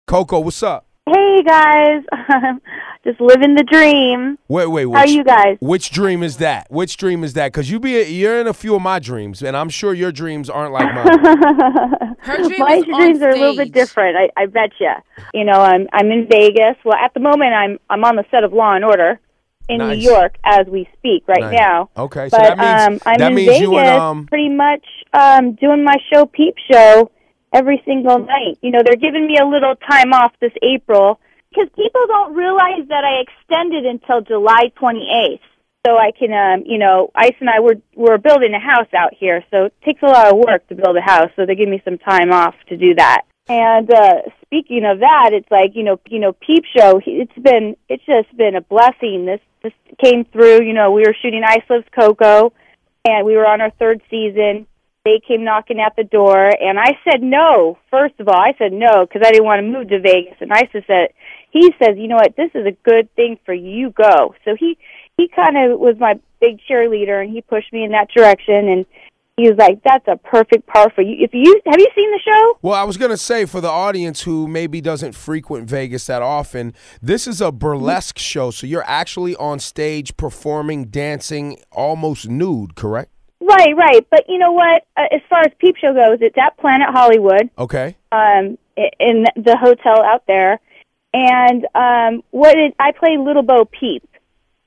Coco, what's up? Hey guys, just living the dream. Wait. How are you guys? Which dream is that? Which dream is that? Because you're in a few of my dreams, and I'm sure your dreams aren't like mine. Her dream My is dreams on are a little bit stage. different. I bet you. You know, I'm in Vegas. Well, at the moment, I'm on the set of Law and Order in Nice. New York as we speak right Nice. now. Okay, so But that means I'm that in means Vegas, you and pretty much doing my show, Peep Show, every single night. You know, they're giving me a little time off this April because people don't realize that I extended until July 28th. So I can, you know, Ice and I we're building a house out here, so it takes a lot of work to build a house. So they give me some time off to do that. And speaking of that, it's like you know, Peep Show. It's just been a blessing. This came through. You know, we were shooting Ice Loves Coco, and we were on our third season. They came knocking at the door, and I said no. First of all, I said no because I didn't want to move to Vegas. And he says, you know what, this is a good thing for you. Go. So he kind of was my big cheerleader, and he pushed me in that direction. And he was like, "That's a perfect part for you." Have you seen the show? Well, I was gonna say for the audience who maybe doesn't frequent Vegas that often, this is a burlesque show, so you're actually on stage performing, dancing, almost nude, correct? Right. But you know what? As far as Peep Show goes, it's at Planet Hollywood. Okay. In the hotel out there, and I play Little Bo Peep,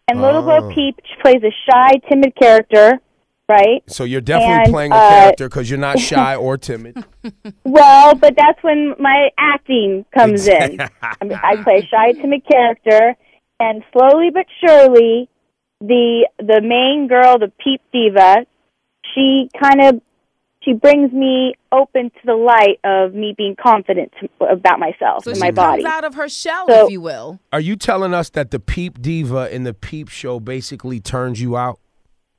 and Little Bo Peep plays a shy, timid character, right? So you're definitely playing a character because you're not shy or timid. Well, but that's when my acting comes in. I play a shy, timid character, and slowly but surely, the main girl, the Peep diva, she brings me open to the light of me being confident about myself and my body. So she comes out of her shell, if you will. Are you telling us that the Peep diva in the Peep Show basically turns you out?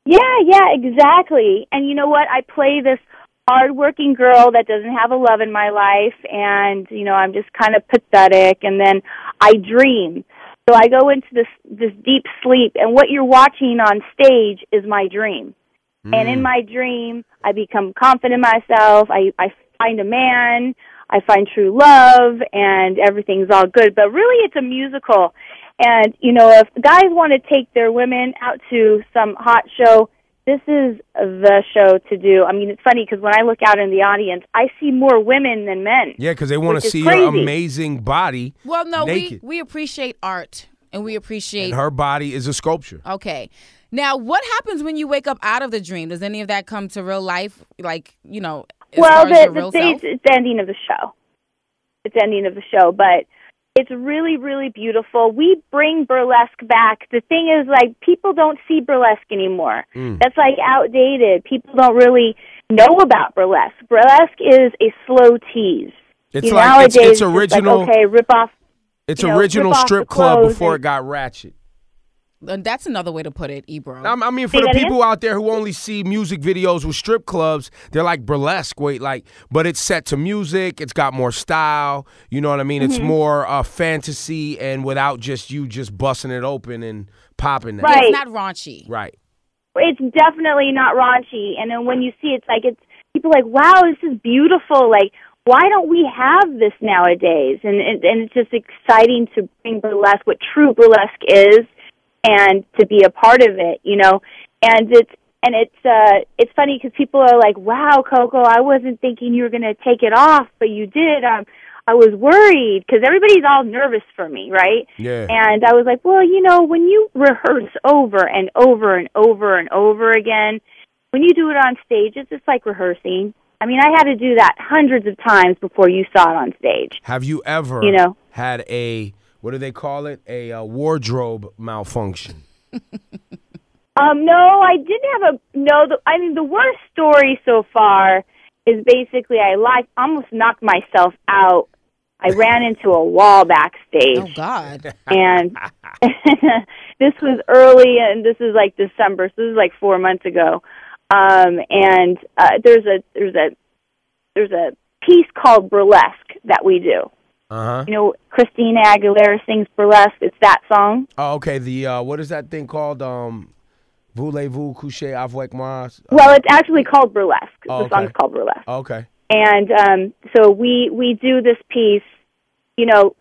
Yeah, exactly. And you know what? I play this hardworking girl that doesn't have a love in my life, and you know, I'm just kind of pathetic. And then I dream. So I go into this deep sleep, and what you're watching on stage is my dream. And in my dream, I become confident in myself. I find a man. I find true love, and everything's all good. But really, it's a musical. And, you know, if guys want to take their women out to some hot show, this is the show to do. I mean, it's funny because when I look out in the audience, I see more women than men. Yeah, because they want to see crazy. your amazing body. Well, no, naked. we appreciate art, and we appreciate... And her body is a sculpture. Okay. Now, what happens when you wake up out of the dream? Does any of that come to real life? Like, you know, as far as your real self? It's the ending of the show. It's the ending of the show, but it's really, really beautiful. We bring burlesque back. The thing is, like, people don't see burlesque anymore. That's, like, outdated. People don't really know about burlesque. Burlesque is a slow tease. It's you know, like nowadays, it's original. Like, okay, rip off. It's original strip club before it got ratchet. And that's another way to put it, Ebro. I mean, for the people out there who only see music videos with strip clubs, they're like burlesque. But it's set to music. It's got more style. You know what I mean? It's more fantasy and without just you just busting it open and popping that. Right. It's not raunchy. Right. It's definitely not raunchy. And then when you see it's people are like, wow, this is beautiful. Like, why don't we have this nowadays? And it's just exciting to bring burlesque, what true burlesque is, and to be a part of it, you know. And it's funny because people are like, wow, Coco, I wasn't thinking you were going to take it off, but you did. I was worried because everybody's all nervous for me, right? Yeah. And I was like, well, you know, when you rehearse over and over and over and over again, when you do it on stage, it's just like rehearsing. I mean, I had to do that hundreds of times before you saw it on stage. Have you ever had a, what do they call it, a wardrobe malfunction? No, I didn't have I mean, the worst story so far is basically I almost knocked myself out. I ran into a wall backstage. Oh, God. And this was early, and this is like December, so this is like 4 months ago. And there's a piece called Burlesque that we do. Uh-huh. You know, Christina Aguilera sings Burlesque. It's that song. Oh, okay. The what is that thing called? Voulez-vous coucher avec moi? Well, it's actually called Burlesque. Oh, the song's called Burlesque. Okay. And so we do this piece,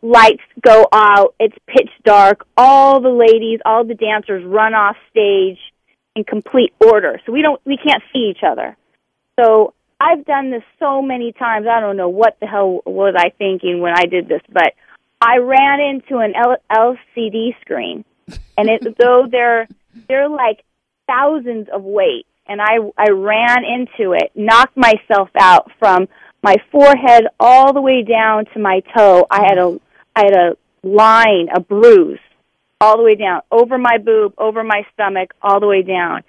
lights go out, it's pitch dark, all the ladies, all the dancers run off stage in complete order. So we can't see each other. So I've done this so many times. I don't know what the hell was I thinking when I did this, but I ran into an LCD screen, and though they're like thousands of weight, and I ran into it, knocked myself out from my forehead all the way down to my toe. I had a line, a bruise, all the way down, over my boob, over my stomach, all the way down.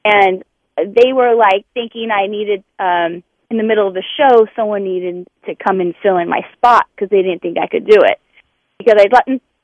And they were like thinking I needed, in the middle of the show, someone needed to come and fill in my spot because they didn't think I could do it. Because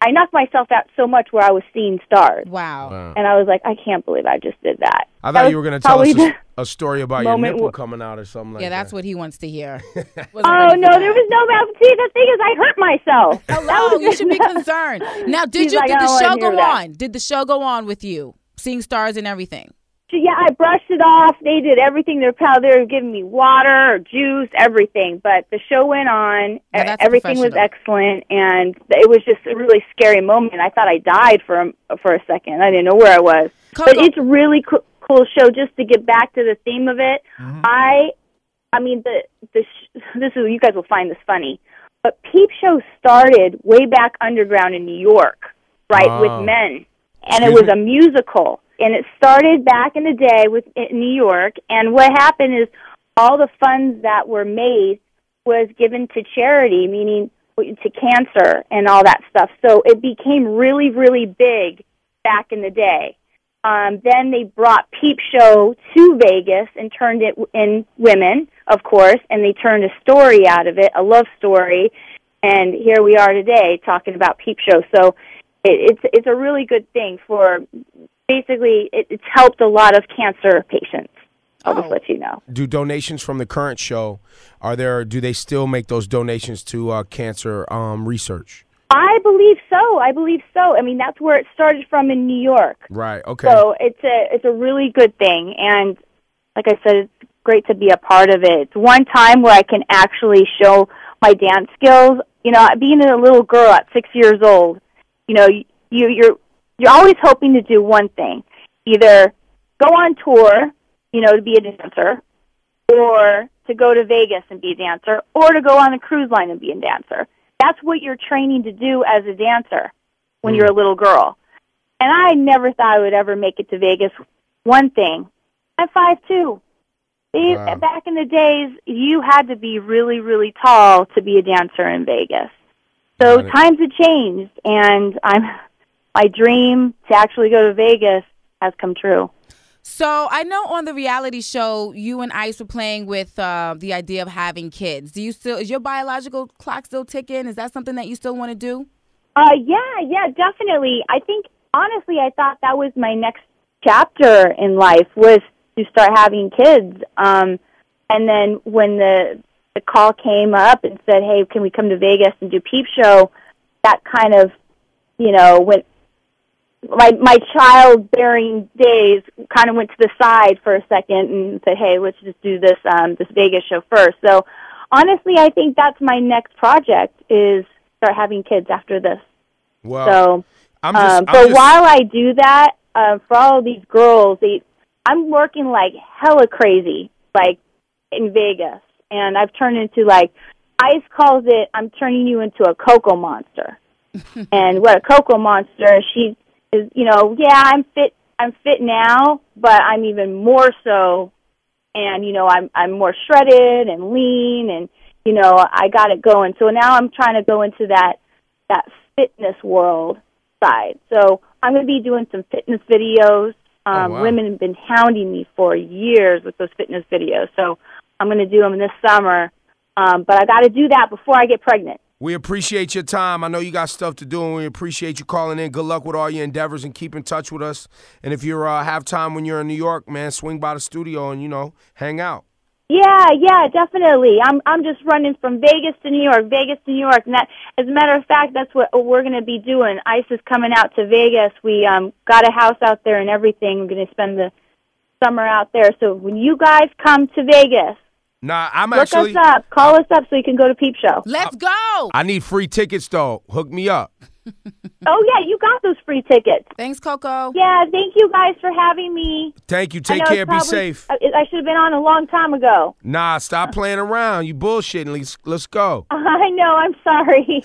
I knocked myself out so much where I was seeing stars. Wow. And I was like, I can't believe I just did that. I thought you were going to tell us a story about your nipple coming out or something like that. Yeah, that's what he wants to hear. Oh, no, there was no mouth. See, the thing is, I hurt myself. Hello, you should be concerned. Now, did the show go on? Did the show go on with you, seeing stars and everything? Yeah, I brushed it off. They did everything. They were giving me water, juice, everything. But the show went on. Everything was excellent, and it was just a really scary moment. I thought I died for a second. I didn't know where I was. Coco. But it's a really cool show. Just to get back to the theme of it, I mean, this is, you guys will find this funny, but Peep Show started way back underground in New York, right, with men, and it was a musical. And it started back in the day in New York, and what happened is all the funds that were made was given to charity, meaning to cancer and all that stuff. So it became really, really big back in the day. Then they brought Peep Show to Vegas and turned it in women, of course, and they turned a story out of it, a love story, and here we are today talking about Peep Show. So it's a really good thing for... Basically, it's helped a lot of cancer patients. I'll just let you know. Do donations from the current show, do they still make those donations to cancer research? I believe so. I mean, that's where it started from in New York. Right, okay. So it's a really good thing. And like I said, it's great to be a part of it. It's one time where I can actually show my dance skills. Being a little girl at 6 years old, you're always hoping to do one thing, either go on tour, to be a dancer, or to go to Vegas and be a dancer, or to go on a cruise line and be a dancer. That's what you're training to do as a dancer when you're a little girl. And I never thought I would ever make it to Vegas. One thing, I'm 5'2". Wow. Back in the days, you had to be really, really tall to be a dancer in Vegas. So times have changed, and my dream to actually go to Vegas has come true. So I know on the reality show, you and Ice were playing with the idea of having kids. Is your biological clock still ticking? Is that something that you still want to do? Yeah, definitely. I think, honestly, I thought that was my next chapter in life, was to start having kids. And then when the call came up and said, hey, can we come to Vegas and do Peep Show, that kind of, went... My childbearing days kind of went to the side for a second and said, hey, let's just do this Vegas show first. So honestly, I think that's my next project, is start having kids after this. Wow. So, while I do that, for all of these girls, I'm working like hella crazy, like in Vegas. And I've turned into, like, Ice calls it, I'm turning you into a Coco monster. And what a Coco monster, she... is, I'm fit now, but I'm even more so, and, I'm more shredded and lean, and, I got it going. So now I'm trying to go into that fitness world side. So I'm going to be doing some fitness videos. Women have been hounding me for years with those fitness videos, so I'm going to do them this summer. But I got to do that before I get pregnant. We appreciate your time. I know you got stuff to do, and we appreciate you calling in. Good luck with all your endeavors, and keep in touch with us. And if you have time when you're in New York, man, swing by the studio and, hang out. Yeah, definitely. I'm just running from Vegas to New York, and that, as a matter of fact, that's what we're going to be doing. Ice is coming out to Vegas. We got a house out there and everything. We're going to spend the summer out there. So when you guys come to Vegas, Nah, I'm Look actually. us up. Call us up so you can go to Peep Show. Let's go. I need free tickets though. Hook me up. Oh, yeah, you got those free tickets. Thanks, Coco. Yeah, thank you guys for having me. Thank you. I Take know care. it's Be probably- safe. I should have been on a long time ago. Nah, stop playing around. You bullshitting. Let's go. I know, I'm sorry.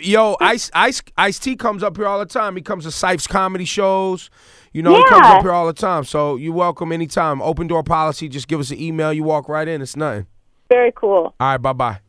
Yo, Ice T comes up here all the time. He comes to Sipes comedy shows. You know, he Yeah. comes up here all the time. So you're welcome anytime. Open door policy. Just give us an email. You walk right in. It's nothing. Very cool. All right, bye-bye.